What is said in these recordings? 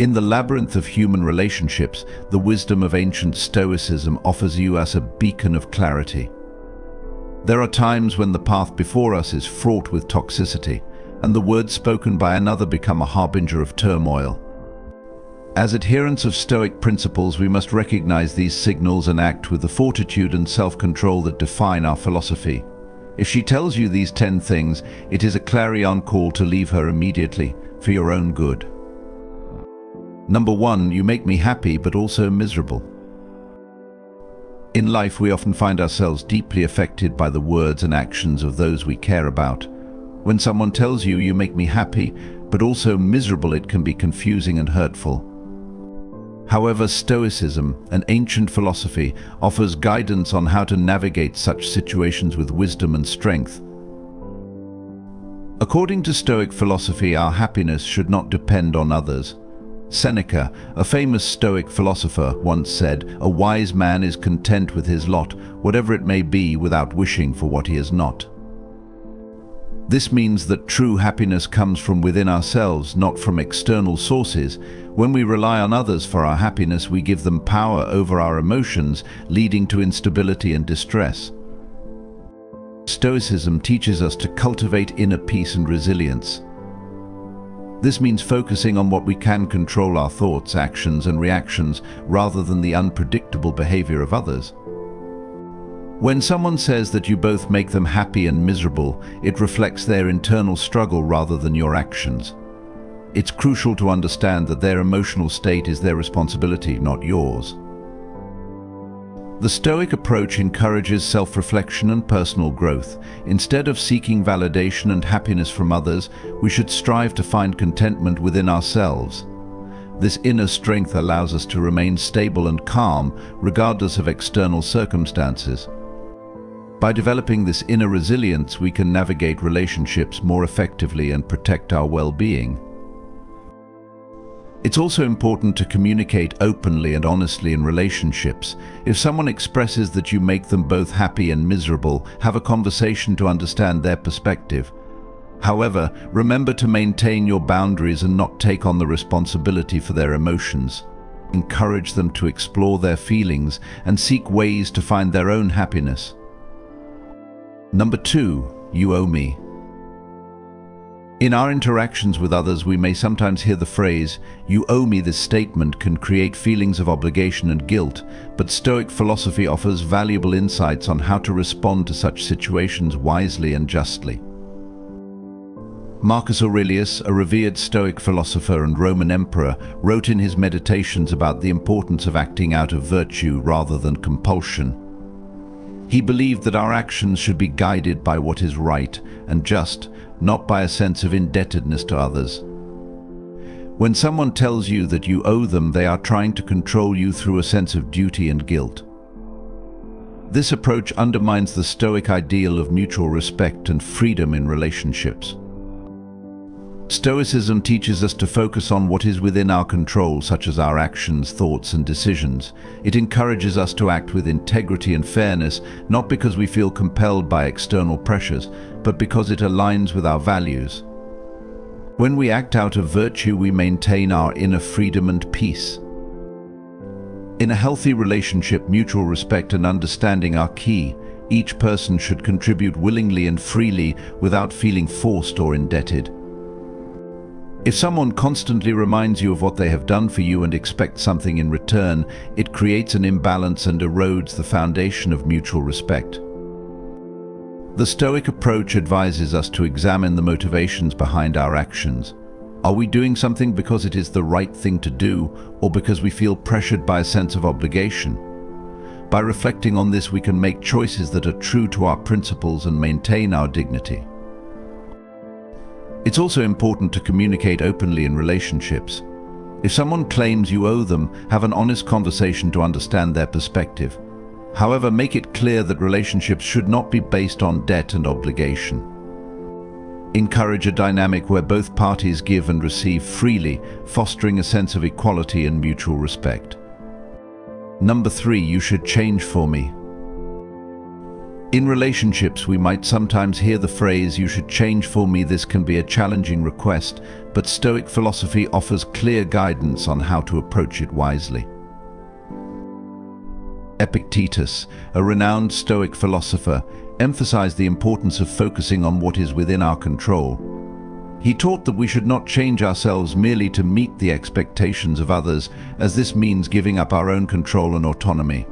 In the labyrinth of human relationships, the wisdom of ancient Stoicism offers you as a beacon of clarity. There are times when the path before us is fraught with toxicity, and the words spoken by another become a harbinger of turmoil. As adherents of Stoic principles, we must recognize these signals and act with the fortitude and self-control that define our philosophy. If she tells you these 10 things, it is a clarion call to leave her immediately, for your own good. Number 1, you make me happy but also miserable. In life, we often find ourselves deeply affected by the words and actions of those we care about. When someone tells you, "You make me happy but also miserable," it can be confusing and hurtful. However, Stoicism, an ancient philosophy, offers guidance on how to navigate such situations with wisdom and strength. According to Stoic philosophy, our happiness should not depend on others. Seneca, a famous Stoic philosopher, once said, "A wise man is content with his lot, whatever it may be, without wishing for what he is not." This means that true happiness comes from within ourselves, not from external sources. When we rely on others for our happiness, we give them power over our emotions, leading to instability and distress. Stoicism teaches us to cultivate inner peace and resilience. This means focusing on what we can control: our thoughts, actions, and reactions, rather than the unpredictable behavior of others. When someone says that you both make them happy and miserable, it reflects their internal struggle rather than your actions. It's crucial to understand that their emotional state is their responsibility, not yours. The Stoic approach encourages self-reflection and personal growth. Instead of seeking validation and happiness from others, we should strive to find contentment within ourselves. This inner strength allows us to remain stable and calm, regardless of external circumstances. By developing this inner resilience, we can navigate relationships more effectively and protect our well-being. It's also important to communicate openly and honestly in relationships. If someone expresses that you make them both happy and miserable, have a conversation to understand their perspective. However, remember to maintain your boundaries and not take on the responsibility for their emotions. Encourage them to explore their feelings and seek ways to find their own happiness. Number 2, you owe me. In our interactions with others, we may sometimes hear the phrase, "You owe me." This statement can create feelings of obligation and guilt, but Stoic philosophy offers valuable insights on how to respond to such situations wisely and justly. Marcus Aurelius, a revered Stoic philosopher and Roman emperor, wrote in his Meditations about the importance of acting out of virtue rather than compulsion. He believed that our actions should be guided by what is right and just, not by a sense of indebtedness to others. When someone tells you that you owe them, they are trying to control you through a sense of duty and guilt. This approach undermines the Stoic ideal of mutual respect and freedom in relationships. Stoicism teaches us to focus on what is within our control, such as our actions, thoughts, and decisions. It encourages us to act with integrity and fairness, not because we feel compelled by external pressures, but because it aligns with our values. When we act out of virtue, we maintain our inner freedom and peace. In a healthy relationship, mutual respect and understanding are key. Each person should contribute willingly and freely without feeling forced or indebted. If someone constantly reminds you of what they have done for you and expects something in return, it creates an imbalance and erodes the foundation of mutual respect. The Stoic approach advises us to examine the motivations behind our actions. Are we doing something because it is the right thing to do, or because we feel pressured by a sense of obligation? By reflecting on this, we can make choices that are true to our principles and maintain our dignity. It's also important to communicate openly in relationships. If someone claims you owe them, have an honest conversation to understand their perspective. However, make it clear that relationships should not be based on debt and obligation. Encourage a dynamic where both parties give and receive freely, fostering a sense of equality and mutual respect. Number 3, you should change for me. In relationships, we might sometimes hear the phrase, "You should change for me." This can be a challenging request, but Stoic philosophy offers clear guidance on how to approach it wisely. Epictetus, a renowned Stoic philosopher, emphasized the importance of focusing on what is within our control. He taught that we should not change ourselves merely to meet the expectations of others, as this means giving up our own control and autonomy.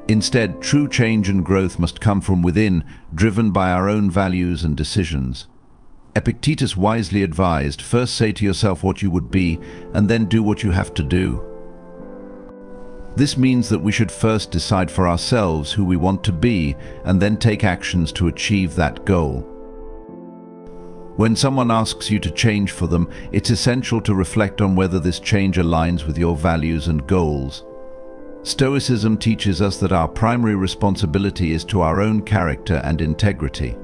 Instead, true change and growth must come from within, driven by our own values and decisions. Epictetus wisely advised, first say to yourself what you would be, and then do what you have to do. This means that we should first decide for ourselves who we want to be, and then take actions to achieve that goal. When someone asks you to change for them, it's essential to reflect on whether this change aligns with your values and goals. Stoicism teaches us that our primary responsibility is to our own character and integrity.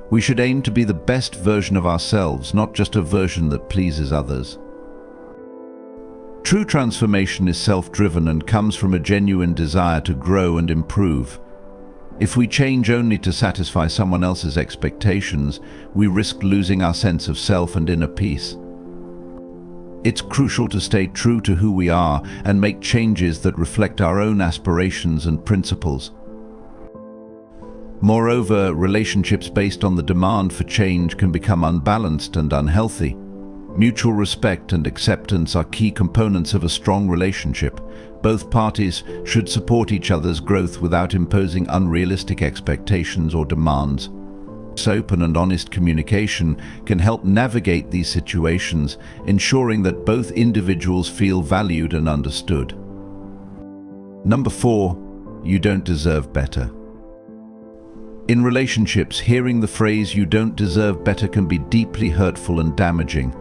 We should aim to be the best version of ourselves, not just a version that pleases others. True transformation is self-driven and comes from a genuine desire to grow and improve. If we change only to satisfy someone else's expectations, we risk losing our sense of self and inner peace. It's crucial to stay true to who we are and make changes that reflect our own aspirations and principles. Moreover, relationships based on the demand for change can become unbalanced and unhealthy. Mutual respect and acceptance are key components of a strong relationship. Both parties should support each other's growth without imposing unrealistic expectations or demands. Open and honest communication can help navigate these situations, ensuring that both individuals feel valued and understood. Number 4, you don't deserve better. In relationships, hearing the phrase "you don't deserve better" can be deeply hurtful and damaging.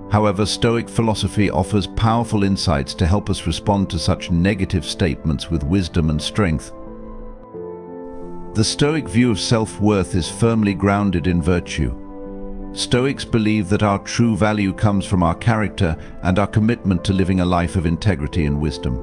However, Stoic philosophy offers powerful insights to help us respond to such negative statements with wisdom and strength. The Stoic view of self-worth is firmly grounded in virtue. Stoics believe that our true value comes from our character and our commitment to living a life of integrity and wisdom.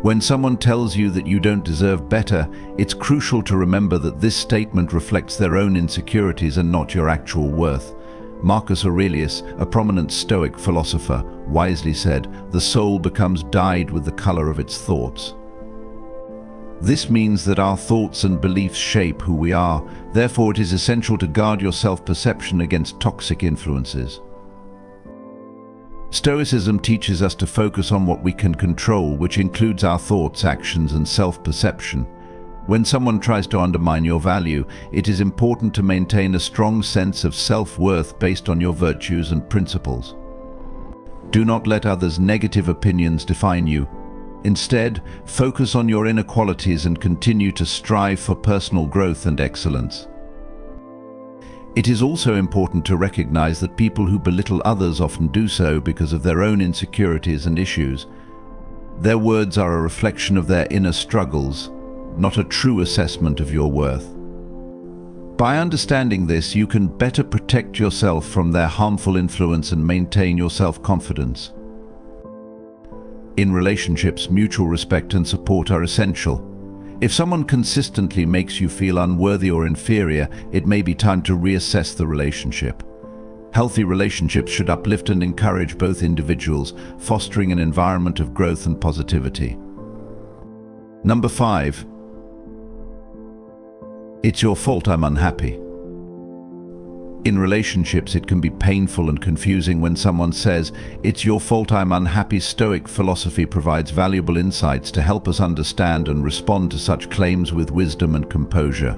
When someone tells you that you don't deserve better, it's crucial to remember that this statement reflects their own insecurities and not your actual worth. Marcus Aurelius, a prominent Stoic philosopher, wisely said, "The soul becomes dyed with the color of its thoughts." This means that our thoughts and beliefs shape who we are. Therefore, it is essential to guard your self-perception against toxic influences. Stoicism teaches us to focus on what we can control, which includes our thoughts, actions, and self-perception. When someone tries to undermine your value, it is important to maintain a strong sense of self-worth based on your virtues and principles. Do not let others' negative opinions define you. Instead, focus on your inner qualities and continue to strive for personal growth and excellence. It is also important to recognize that people who belittle others often do so because of their own insecurities and issues. Their words are a reflection of their inner struggles, not a true assessment of your worth. By understanding this, you can better protect yourself from their harmful influence and maintain your self-confidence. In relationships, mutual respect and support are essential. If someone consistently makes you feel unworthy or inferior, it may be time to reassess the relationship. Healthy relationships should uplift and encourage both individuals, fostering an environment of growth and positivity. Number 5. It's your fault I'm unhappy. In relationships, it can be painful and confusing when someone says, "It's your fault I'm unhappy." Stoic philosophy provides valuable insights to help us understand and respond to such claims with wisdom and composure.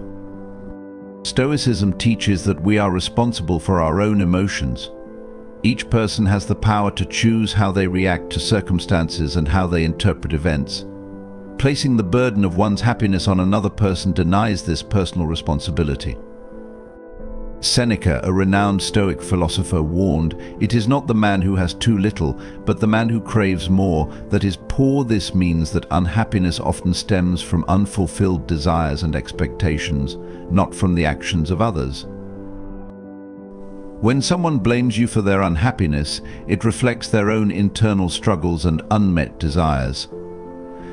Stoicism teaches that we are responsible for our own emotions. Each person has the power to choose how they react to circumstances and how they interpret events. Placing the burden of one's happiness on another person denies this personal responsibility. Seneca, a renowned Stoic philosopher, warned, "It is not the man who has too little, but the man who craves more, that is poor." This means that unhappiness often stems from unfulfilled desires and expectations, not from the actions of others. When someone blames you for their unhappiness, it reflects their own internal struggles and unmet desires.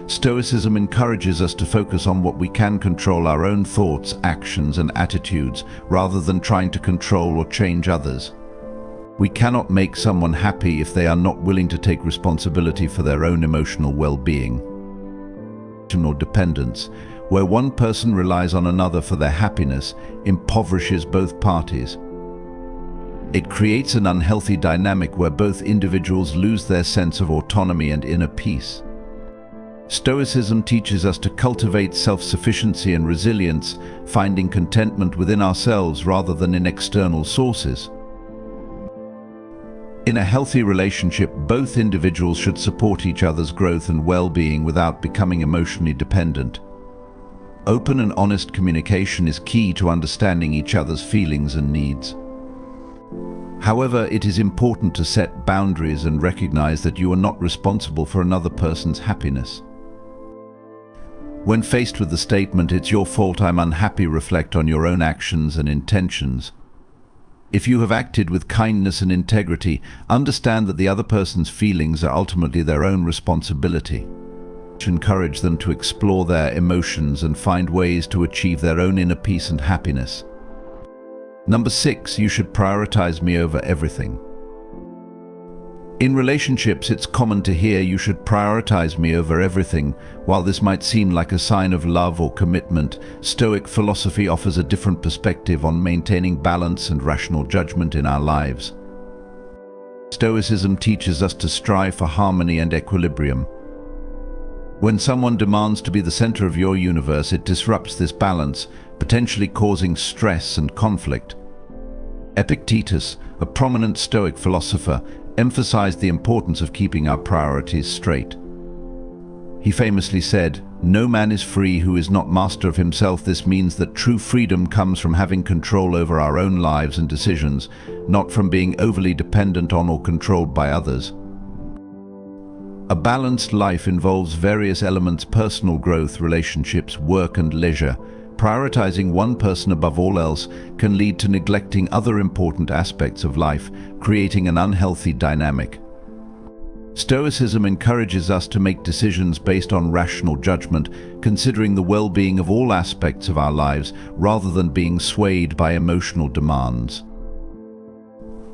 Stoicism encourages us to focus on what we can control: our own thoughts, actions, and attitudes, rather than trying to control or change others. We cannot make someone happy if they are not willing to take responsibility for their own emotional well-being. Emotional dependence, where one person relies on another for their happiness, impoverishes both parties. It creates an unhealthy dynamic where both individuals lose their sense of autonomy and inner peace. Stoicism teaches us to cultivate self-sufficiency and resilience, finding contentment within ourselves rather than in external sources. In a healthy relationship, both individuals should support each other's growth and well-being without becoming emotionally dependent. Open and honest communication is key to understanding each other's feelings and needs. However, it is important to set boundaries and recognize that you are not responsible for another person's happiness. When faced with the statement, "It's your fault I'm unhappy," reflect on your own actions and intentions. If you have acted with kindness and integrity, understand that the other person's feelings are ultimately their own responsibility. Encourage them to explore their emotions and find ways to achieve their own inner peace and happiness. Number 6, you should prioritize me over everything. In relationships, it's common to hear, "You should prioritize me over everything." While this might seem like a sign of love or commitment, Stoic philosophy offers a different perspective on maintaining balance and rational judgment in our lives. Stoicism teaches us to strive for harmony and equilibrium. When someone demands to be the center of your universe, it disrupts this balance, potentially causing stress and conflict. Epictetus, a prominent Stoic philosopher, emphasized the importance of keeping our priorities straight. He famously said, "No man is free who is not master of himself." This means that true freedom comes from having control over our own lives and decisions, not from being overly dependent on or controlled by others. A balanced life involves various elements: personal growth, relationships, work, and leisure. Prioritizing one person above all else can lead to neglecting other important aspects of life, creating an unhealthy dynamic. Stoicism encourages us to make decisions based on rational judgment, considering the well-being of all aspects of our lives, rather than being swayed by emotional demands.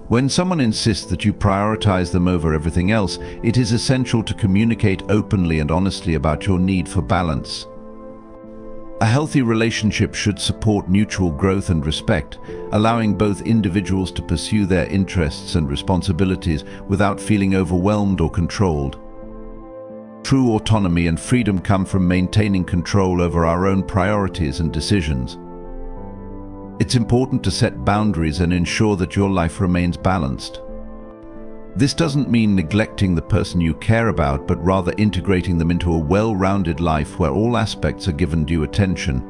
When someone insists that you prioritize them over everything else, it is essential to communicate openly and honestly about your need for balance. A healthy relationship should support mutual growth and respect, allowing both individuals to pursue their interests and responsibilities without feeling overwhelmed or controlled. True autonomy and freedom come from maintaining control over our own priorities and decisions. It's important to set boundaries and ensure that your life remains balanced. This doesn't mean neglecting the person you care about, but rather integrating them into a well-rounded life where all aspects are given due attention.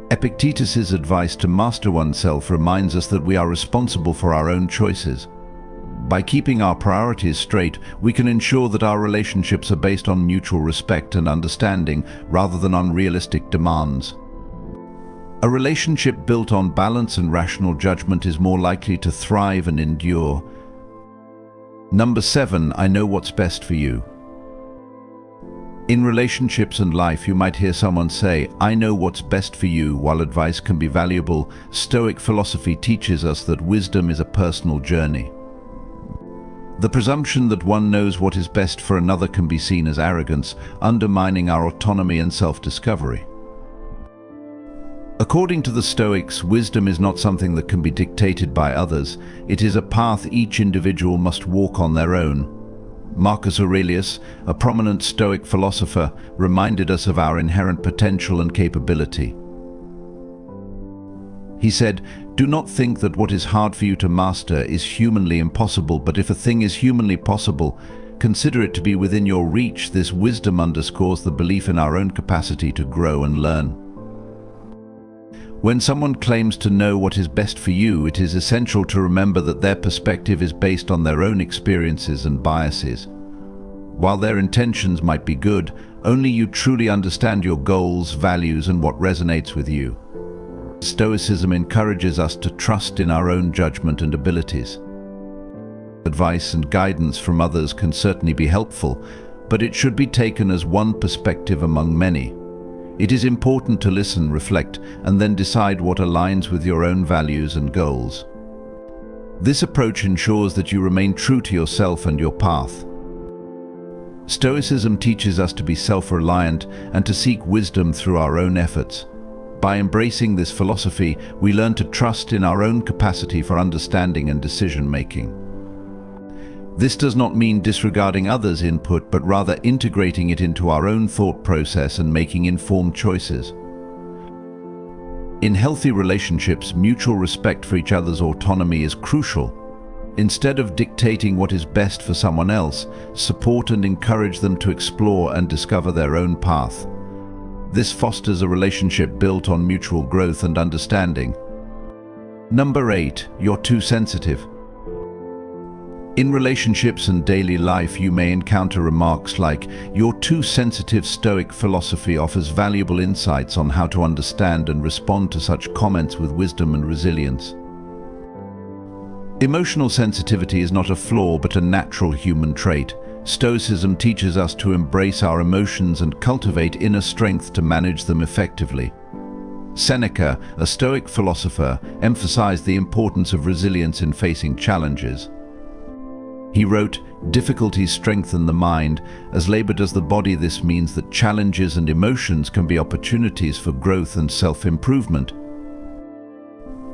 Epictetus's advice to master oneself reminds us that we are responsible for our own choices. By keeping our priorities straight, we can ensure that our relationships are based on mutual respect and understanding, rather than unrealistic demands. A relationship built on balance and rational judgment is more likely to thrive and endure. Number 7, I know what's best for you. In relationships and life, you might hear someone say, "I know what's best for you." While advice can be valuable, Stoic philosophy teaches us that wisdom is a personal journey. The presumption that one knows what is best for another can be seen as arrogance, undermining our autonomy and self-discovery. According to the Stoics, wisdom is not something that can be dictated by others. It is a path each individual must walk on their own. Marcus Aurelius, a prominent Stoic philosopher, reminded us of our inherent potential and capability. He said, "Do not think that what is hard for you to master is humanly impossible, but if a thing is humanly possible, consider it to be within your reach." This wisdom underscores the belief in our own capacity to grow and learn. When someone claims to know what is best for you, it is essential to remember that their perspective is based on their own experiences and biases. While their intentions might be good, only you truly understand your goals, values, and what resonates with you. Stoicism encourages us to trust in our own judgment and abilities. Advice and guidance from others can certainly be helpful, but it should be taken as one perspective among many. It is important to listen, reflect, and then decide what aligns with your own values and goals. This approach ensures that you remain true to yourself and your path. Stoicism teaches us to be self-reliant and to seek wisdom through our own efforts. By embracing this philosophy, we learn to trust in our own capacity for understanding and decision-making. This does not mean disregarding others' input, but rather integrating it into our own thought process and making informed choices. In healthy relationships, mutual respect for each other's autonomy is crucial. Instead of dictating what is best for someone else, support and encourage them to explore and discover their own path. This fosters a relationship built on mutual growth and understanding. Number 8, you're too sensitive. In relationships and daily life, you may encounter remarks like, "You're too sensitive." Stoic philosophy offers valuable insights on how to understand and respond to such comments with wisdom and resilience. Emotional sensitivity is not a flaw, but a natural human trait. Stoicism teaches us to embrace our emotions and cultivate inner strength to manage them effectively. Seneca, a Stoic philosopher, emphasized the importance of resilience in facing challenges. He wrote, "Difficulties strengthen the mind. As labor does the body." This means that challenges and emotions can be opportunities for growth and self-improvement.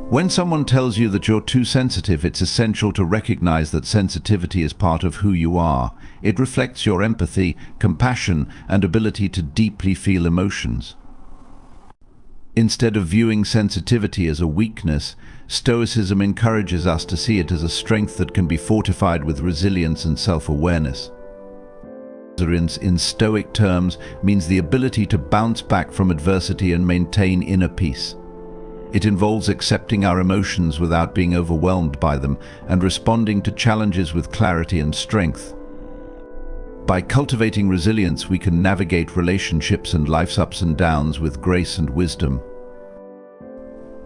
When someone tells you that you're too sensitive, it's essential to recognize that sensitivity is part of who you are. It reflects your empathy, compassion, and ability to deeply feel emotions. Instead of viewing sensitivity as a weakness, Stoicism encourages us to see it as a strength that can be fortified with resilience and self-awareness. In Stoic terms, means the ability to bounce back from adversity and maintain inner peace. It involves accepting our emotions without being overwhelmed by them and responding to challenges with clarity and strength. By cultivating resilience, we can navigate relationships and life's ups and downs with grace and wisdom.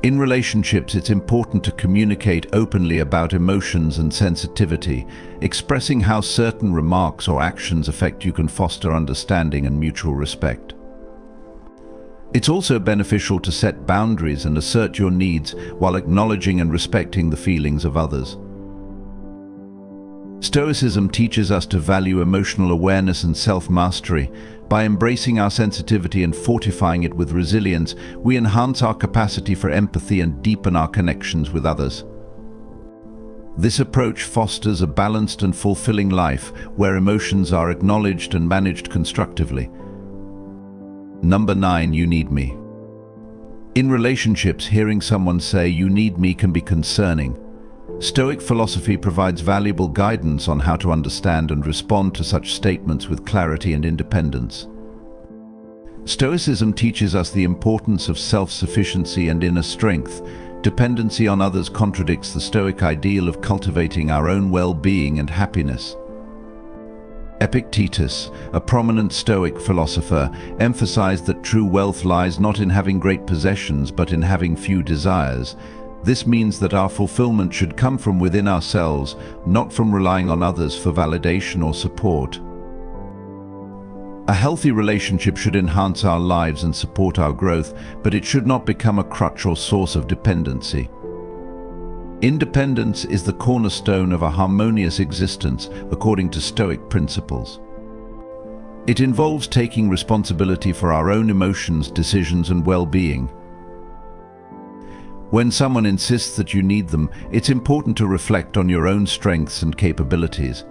In relationships, it's important to communicate openly about emotions and sensitivity. Expressing how certain remarks or actions affect you can foster understanding and mutual respect. It's also beneficial to set boundaries and assert your needs while acknowledging and respecting the feelings of others. Stoicism teaches us to value emotional awareness and self-mastery. By embracing our sensitivity and fortifying it with resilience, we enhance our capacity for empathy and deepen our connections with others. This approach fosters a balanced and fulfilling life where emotions are acknowledged and managed constructively. Number 9, you need me. In relationships, hearing someone say, "You need me," can be concerning. Stoic philosophy provides valuable guidance on how to understand and respond to such statements with clarity and independence. Stoicism teaches us the importance of self-sufficiency and inner strength. Dependency on others contradicts the Stoic ideal of cultivating our own well-being and happiness. Epictetus, a prominent Stoic philosopher, emphasized that true wealth lies not in having great possessions, but in having few desires. This means that our fulfillment should come from within ourselves, not from relying on others for validation or support. A healthy relationship should enhance our lives and support our growth, but it should not become a crutch or source of dependency. Independence is the cornerstone of a harmonious existence, according to Stoic principles. It involves taking responsibility for our own emotions, decisions, and well-being. When someone insists that you need them, it's important to reflect on your own strengths and capabilities.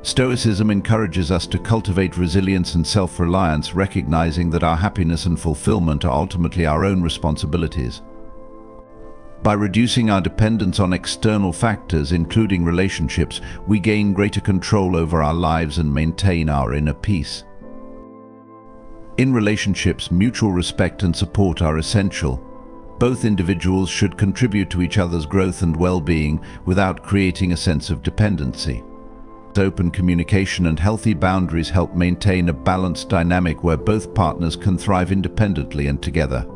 Stoicism encourages us to cultivate resilience and self-reliance, recognizing that our happiness and fulfillment are ultimately our own responsibilities. By reducing our dependence on external factors, including relationships, we gain greater control over our lives and maintain our inner peace. In relationships, mutual respect and support are essential. Both individuals should contribute to each other's growth and well-being without creating a sense of dependency. Open communication and healthy boundaries help maintain a balanced dynamic where both partners can thrive independently and together.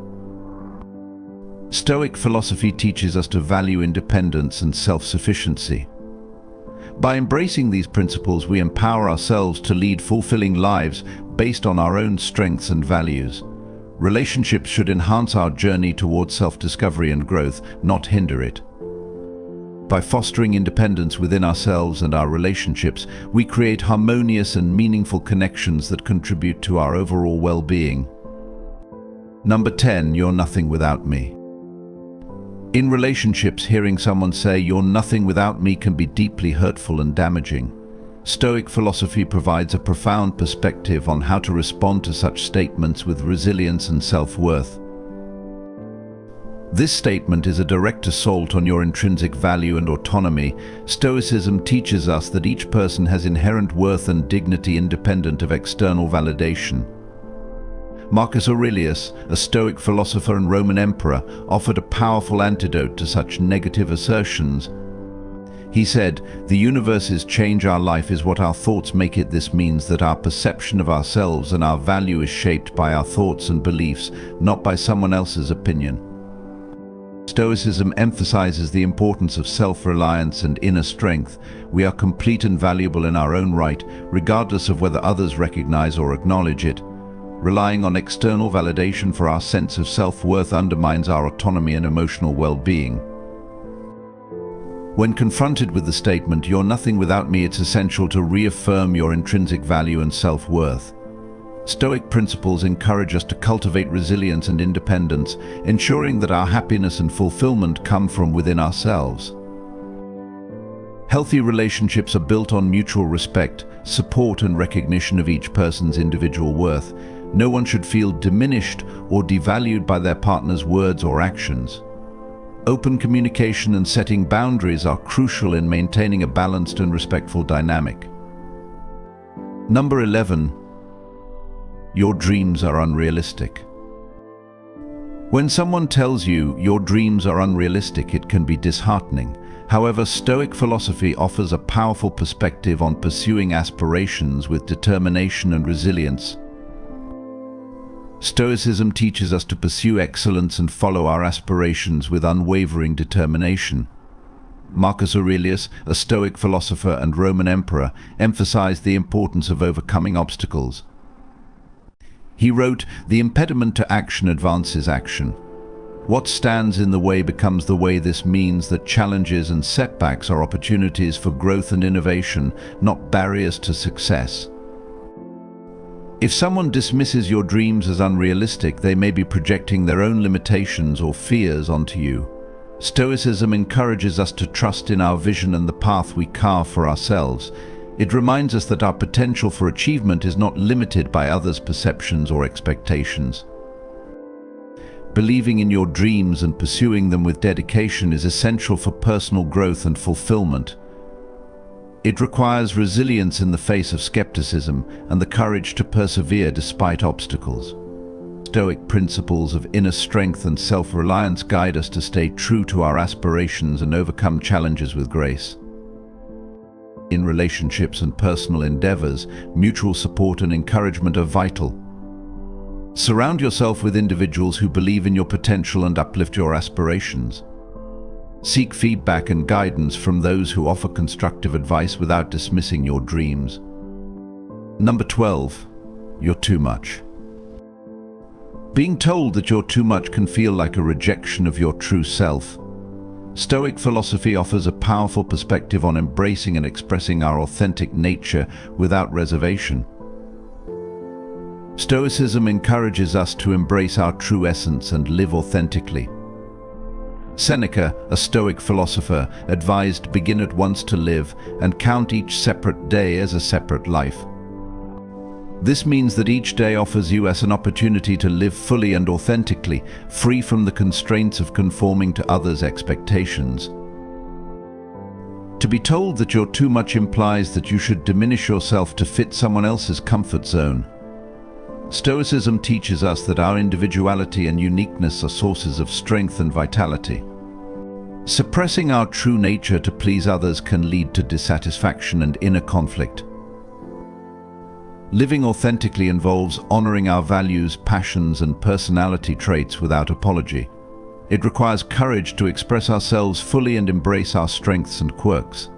Stoic philosophy teaches us to value independence and self-sufficiency. By embracing these principles, we empower ourselves to lead fulfilling lives based on our own strengths and values. Relationships should enhance our journey towards self-discovery and growth, not hinder it. By fostering independence within ourselves and our relationships, we create harmonious and meaningful connections that contribute to our overall well-being. Number 10, you're nothing without me. In relationships, hearing someone say, "You're nothing without me," can be deeply hurtful and damaging. Stoic philosophy provides a profound perspective on how to respond to such statements with resilience and self-worth. This statement is a direct assault on your intrinsic value and autonomy. Stoicism teaches us that each person has inherent worth and dignity independent of external validation. Marcus Aurelius, a Stoic philosopher and Roman emperor, offered a powerful antidote to such negative assertions. He said, "The universe's change our life is what our thoughts make it. This means that our perception of ourselves and our value is shaped by our thoughts and beliefs, not by someone else's opinion." Stoicism emphasizes the importance of self-reliance and inner strength. We are complete and valuable in our own right, regardless of whether others recognize or acknowledge it. Relying on external validation for our sense of self-worth undermines our autonomy and emotional well-being. When confronted with the statement, "You're nothing without me," it's essential to reaffirm your intrinsic value and self-worth. Stoic principles encourage us to cultivate resilience and independence, ensuring that our happiness and fulfillment come from within ourselves. Healthy relationships are built on mutual respect, support, and recognition of each person's individual worth. No one should feel diminished or devalued by their partner's words or actions. Open communication and setting boundaries are crucial in maintaining a balanced and respectful dynamic. Number 11. Your dreams are unrealistic. When someone tells you your dreams are unrealistic, it can be disheartening. However, Stoic philosophy offers a powerful perspective on pursuing aspirations with determination and resilience. Stoicism teaches us to pursue excellence and follow our aspirations with unwavering determination. Marcus Aurelius, a Stoic philosopher and Roman emperor, emphasized the importance of overcoming obstacles. He wrote, "The impediment to action advances action. What stands in the way becomes the way." This means that challenges and setbacks are opportunities for growth and innovation, not barriers to success. If someone dismisses your dreams as unrealistic, they may be projecting their own limitations or fears onto you. Stoicism encourages us to trust in our vision and the path we carve for ourselves. It reminds us that our potential for achievement is not limited by others' perceptions or expectations. Believing in your dreams and pursuing them with dedication is essential for personal growth and fulfillment. It requires resilience in the face of skepticism and the courage to persevere despite obstacles. Stoic principles of inner strength and self-reliance guide us to stay true to our aspirations and overcome challenges with grace. In relationships and personal endeavors, mutual support and encouragement are vital. Surround yourself with individuals who believe in your potential and uplift your aspirations. Seek feedback and guidance from those who offer constructive advice without dismissing your dreams. Number 12. You're too much. Being told that you're too much can feel like a rejection of your true self. Stoic philosophy offers a powerful perspective on embracing and expressing our authentic nature without reservation. Stoicism encourages us to embrace our true essence and live authentically. Seneca, a Stoic philosopher, advised, "Begin at once to live, and count each separate day as a separate life." This means that each day offers you as an opportunity to live fully and authentically, free from the constraints of conforming to others' expectations. To be told that you're too much implies that you should diminish yourself to fit someone else's comfort zone. Stoicism teaches us that our individuality and uniqueness are sources of strength and vitality. Suppressing our true nature to please others can lead to dissatisfaction and inner conflict. Living authentically involves honoring our values, passions, and personality traits without apology. It requires courage to express ourselves fully and embrace our strengths and quirks.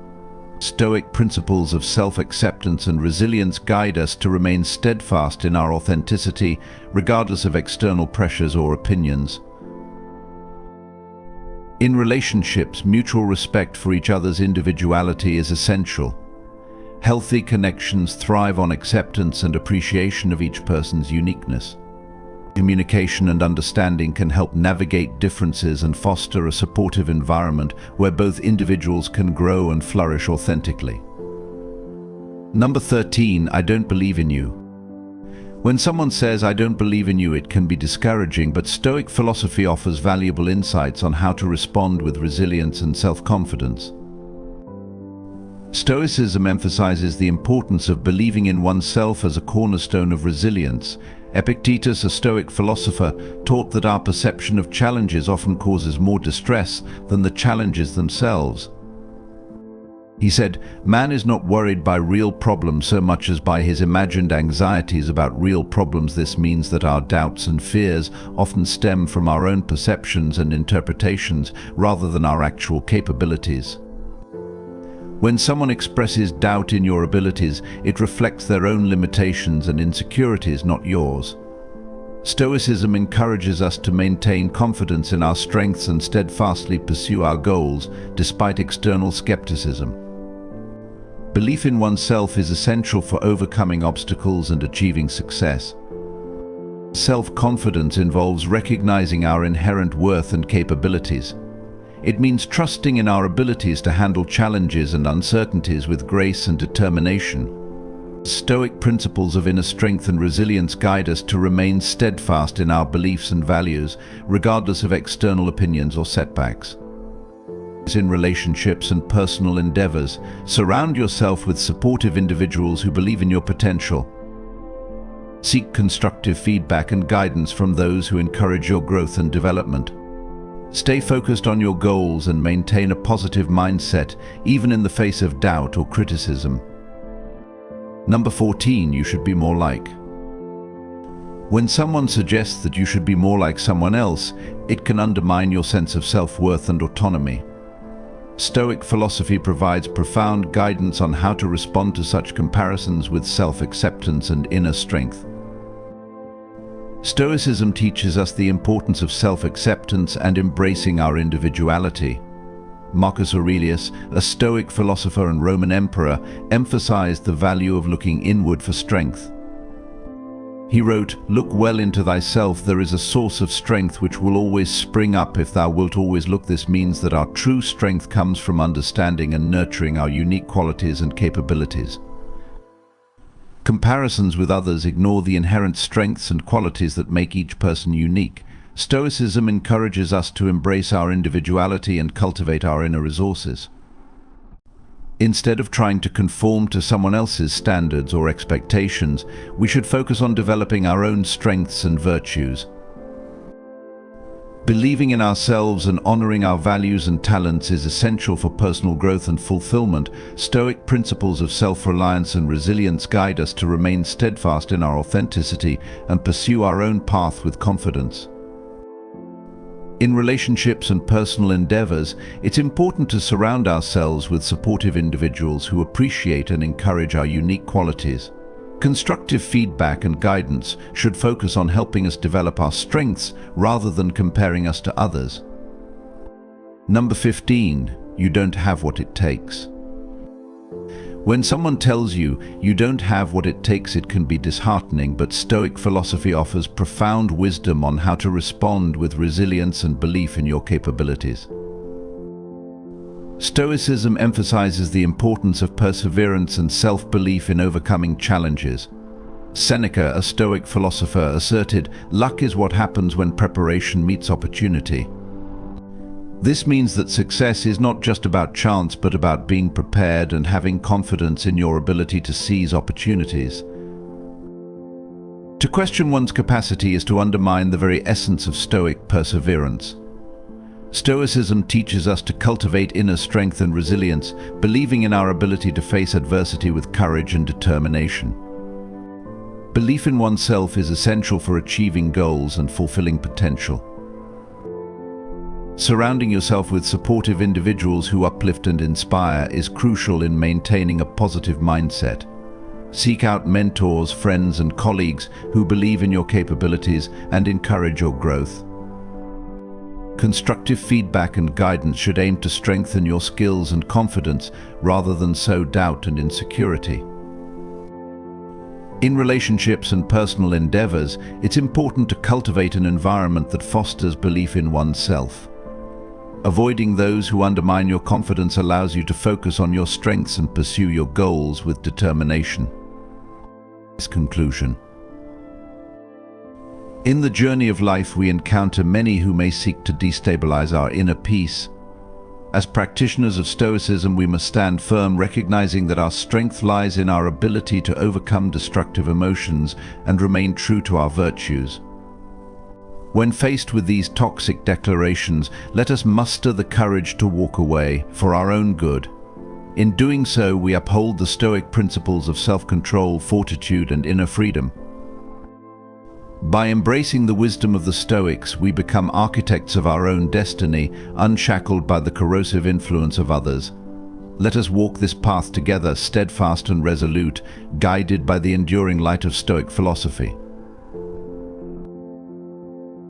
Stoic principles of self-acceptance and resilience guide us to remain steadfast in our authenticity, regardless of external pressures or opinions. In relationships, mutual respect for each other's individuality is essential. Healthy connections thrive on acceptance and appreciation of each person's uniqueness. Communication and understanding can help navigate differences and foster a supportive environment where both individuals can grow and flourish authentically. Number 13, I don't believe in you. When someone says, "I don't believe in you," it can be discouraging, but Stoic philosophy offers valuable insights on how to respond with resilience and self-confidence. Stoicism emphasizes the importance of believing in oneself as a cornerstone of resilience. Epictetus, a Stoic philosopher, taught that our perception of challenges often causes more distress than the challenges themselves. He said, "Man is not worried by real problems so much as by his imagined anxieties about real problems." This means that our doubts and fears often stem from our own perceptions and interpretations rather than our actual capabilities. When someone expresses doubt in your abilities, it reflects their own limitations and insecurities, not yours. Stoicism encourages us to maintain confidence in our strengths and steadfastly pursue our goals, despite external skepticism. Belief in oneself is essential for overcoming obstacles and achieving success. Self-confidence involves recognizing our inherent worth and capabilities. It means trusting in our abilities to handle challenges and uncertainties with grace and determination. Stoic principles of inner strength and resilience guide us to remain steadfast in our beliefs and values, regardless of external opinions or setbacks. In relationships and personal endeavors, surround yourself with supportive individuals who believe in your potential. Seek constructive feedback and guidance from those who encourage your growth and development. Stay focused on your goals and maintain a positive mindset, even in the face of doubt or criticism. Number 14, you should be more like. When someone suggests that you should be more like someone else, it can undermine your sense of self-worth and autonomy. Stoic philosophy provides profound guidance on how to respond to such comparisons with self-acceptance and inner strength. Stoicism teaches us the importance of self-acceptance and embracing our individuality. Marcus Aurelius, a Stoic philosopher and Roman emperor, emphasized the value of looking inward for strength. He wrote, "Look well into thyself, there is a source of strength which will always spring up if thou wilt always look." This means that our true strength comes from understanding and nurturing our unique qualities and capabilities. Comparisons with others ignore the inherent strengths and qualities that make each person unique. Stoicism encourages us to embrace our individuality and cultivate our inner resources. Instead of trying to conform to someone else's standards or expectations, we should focus on developing our own strengths and virtues. Believing in ourselves and honoring our values and talents is essential for personal growth and fulfillment. Stoic principles of self-reliance and resilience guide us to remain steadfast in our authenticity and pursue our own path with confidence. In relationships and personal endeavors, it's important to surround ourselves with supportive individuals who appreciate and encourage our unique qualities. Constructive feedback and guidance should focus on helping us develop our strengths rather than comparing us to others. Number 15, you don't have what it takes. When someone tells you you don't have what it takes, it can be disheartening, but Stoic philosophy offers profound wisdom on how to respond with resilience and belief in your capabilities. Stoicism emphasizes the importance of perseverance and self-belief in overcoming challenges. Seneca, a Stoic philosopher, asserted, "Luck is what happens when preparation meets opportunity." This means that success is not just about chance, but about being prepared and having confidence in your ability to seize opportunities. To question one's capacity is to undermine the very essence of Stoic perseverance. Stoicism teaches us to cultivate inner strength and resilience, believing in our ability to face adversity with courage and determination. Belief in oneself is essential for achieving goals and fulfilling potential. Surrounding yourself with supportive individuals who uplift and inspire is crucial in maintaining a positive mindset. Seek out mentors, friends, and colleagues who believe in your capabilities and encourage your growth. Constructive feedback and guidance should aim to strengthen your skills and confidence rather than sow doubt and insecurity. In relationships and personal endeavors, it's important to cultivate an environment that fosters belief in oneself. Avoiding those who undermine your confidence allows you to focus on your strengths and pursue your goals with determination. Conclusion. In the journey of life, we encounter many who may seek to destabilize our inner peace. As practitioners of Stoicism, we must stand firm, recognizing that our strength lies in our ability to overcome destructive emotions and remain true to our virtues. When faced with these toxic declarations, let us muster the courage to walk away for our own good. In doing so, we uphold the Stoic principles of self-control, fortitude, and inner freedom. By embracing the wisdom of the Stoics, we become architects of our own destiny, unshackled by the corrosive influence of others. Let us walk this path together, steadfast and resolute, guided by the enduring light of Stoic philosophy.